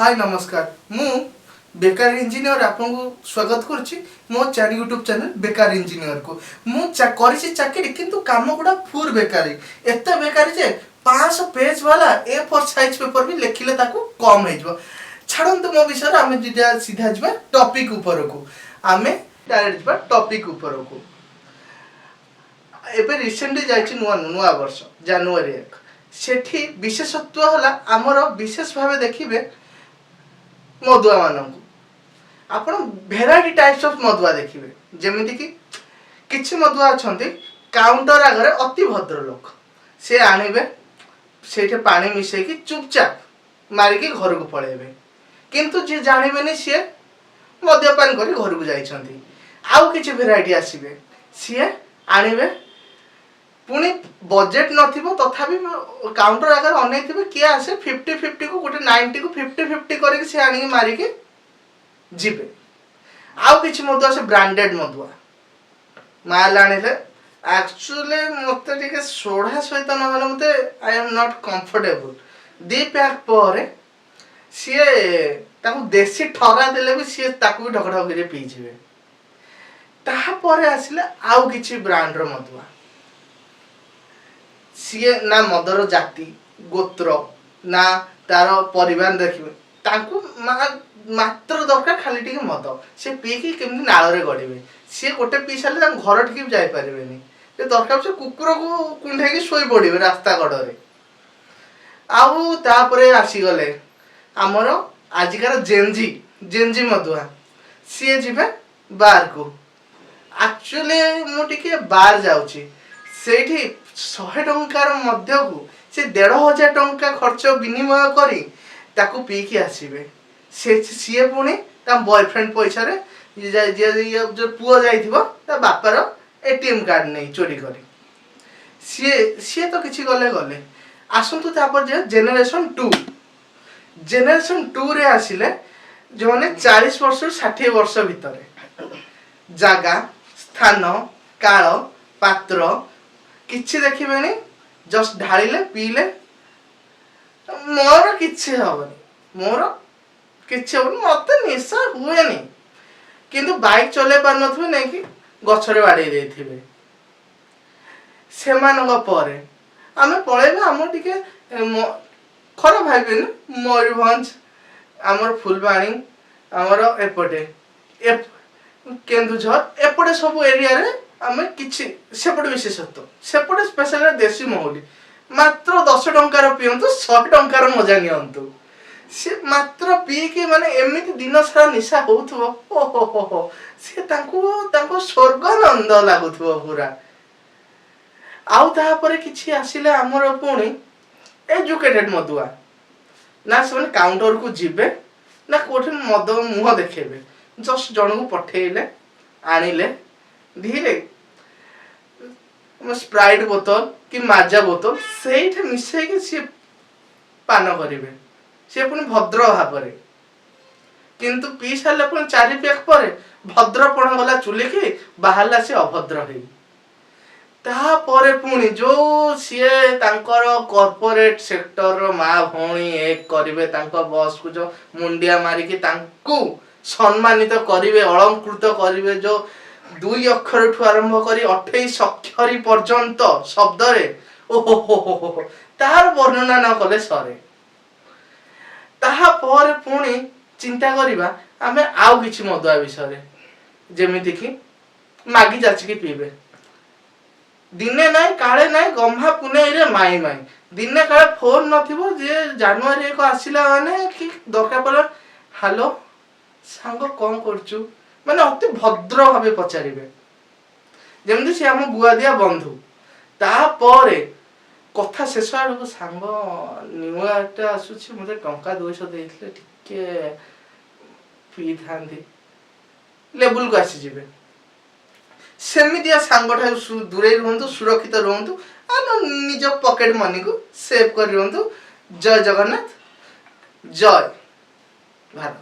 हाय नमस्कार मु बेकार इंजीनियर आपको स्वागत करुच्ची मो चैनल यूट्यूब चैनल बेकार इंजीनियर को मु चाकरी किंतु काम गुड़ा फुल बेकारी एत बेकारी जे 500 पेज वाला A4 साइज पेपर भी लिखिले ताको कम हो छाड़ू मो विषय आम सीधा जा टॉपिक ऊपर को आम डायरेक्ट जा टॉपिक ऊपर को एबे रिसेंटली जाइछि नुआ वर्ष जनवरी 1 सेठी विशेषत्व हला हमर विशेष भाव देखिबे मधुआ मानक आपण भेराइटी टाइप्स ऑफ मधुआ देखिबे जेमिति कि किछि मधुआ अछंती काउंटर आगरे अति भद्र लोक से आनिबे सेठे पानी मिसै कि चुपचाप मारी कि घर को पळेबे किंतु जे जानिबेनी से मद्यपान करी घर को जाइछंती आउ किछि भेराइटी आसीबे से आनिबे पुणी बजेट नथिबो तथापि काउंटर आगर अनैथिबे किए आसे 50-50 को गोटे 90 को 50-50 करके से आनी मारी के जीबे आउ किछि मधुआ से ब्रांडेड मधुआ माल आनिले एक्चुअली मते टिके सोडा सहित न होले मते I am not comfortable the pack पर से ताकू देसी ठगा देले भी से ताकू भी ढगढग करे पी जीबे ताहा पर आसिले आउ किछि ब्रांड रो मधुआ सीए ना मदर जाति गोत्र ना तार परिवार देखिबे तांको मात्र दरकार खाली टिके मद से पी के केमती नाळ रे गड़िबे से गोटे पी साले घर टिके जाई परिबेनी से दरकार से कुकुर को कुंढे के सोई पड़िबे रास्ता गड़ रे आउ तापरे आसी गले हमर आजिकार जेनजी मधुआ सीए जिबे बार को एक्चुअली मु टिके बार जाउची सेठी 100 टंकार मध्य को से 1500 टंका खर्च विनिमय करी ताकू पी के आसीबे से सीए पुणी ता बॉयफ्रेंड पैसा रे जे जो पुओ जाइथिबो ता बापार एटीएम कार्ड नै चोरी करी सीए तो किछि गले आसंतु तापर जे जेनरेशन 2 रे आसिले जो माने 40 वर्ष 60 वर्ष भितरे जागा स्थान काल पात्र किछि देखिबेनी जस्ट ढाळिले पीले मोर किछि हबनी मते निशा हुएनी किंतु बाइक चले पार नथबे नै कि गछरे बाडी देथिबे सेमानक परे आमे पळेबे हम टिके खरा भाइबेनी मयूरभंज हमर फुलबाणी हमर एपटे केन्दुझर एपटे सब एरिया रे आमे किछि सेपटे विशेषत्व सेपटे स्पेशल देसी महुली मात्र 10 टंकार पियंतु 100 टंकार मजा नियंतु से मात्र पी के माने एमिति दिन सारा निशा होथबो ओहो से तांको स्वर्गानंद लागुथबो पूरा आउ ता परे किछि आसिले हमर पुणी एजुकेटेड मधुआ ना से काउंटर को जिबे ना कोठे मद मुह देखेबे जस्ट जण को पठेइले आनिले धीरे स्प्राइट बोतल कि माजा बोतल सेठे मिसै के से पान करिवे से पुनी भद्र भाबरे किंतु पी साले पुनी 4 पैक पर भद्रपण गला चुले कि बाहरला से अभद्र हेई ता परे पुनी जो सिए तांकर कॉर्पोरेट सेक्टर रो मा भौणी एक करिवे तांको बॉस को जो मुंडिया मारी कि तांको सम्मानित करिवे अलंकृत करिवे जो 2 अक्षर ठु आरंभ करी 28 अक्षरी पर्यंत शब्द रे ओहो तार वर्णना न कले सरे ताहा पर पुणी चिंता करिबा आमे आउ किछि मधुआ विषय रे जेमिति कि मागी जाछि कि पीबे दिने नाय काळे नाय गम्हा पुने रे माई दिने काळे फोन नथिबो जे जनवरी 1 आसिला माने कि दरकार पड़े हेलो सांग कोन करचू माने अति भद्र भावे पचारिबे जेमति से हम बुआ दिया बंधु ता परे कथा शेष आडू सांग न्यूटा आसुछि मते टंका 200 देइथले टिके पी थांदी लेवल को आसी जिबे सेमिदिया सांगठा दूरे रहंतु सुरक्षित रहंतु आ निज पॉकेट मनी को सेव कर रहंतु जय जगन्नाथ जय भारत।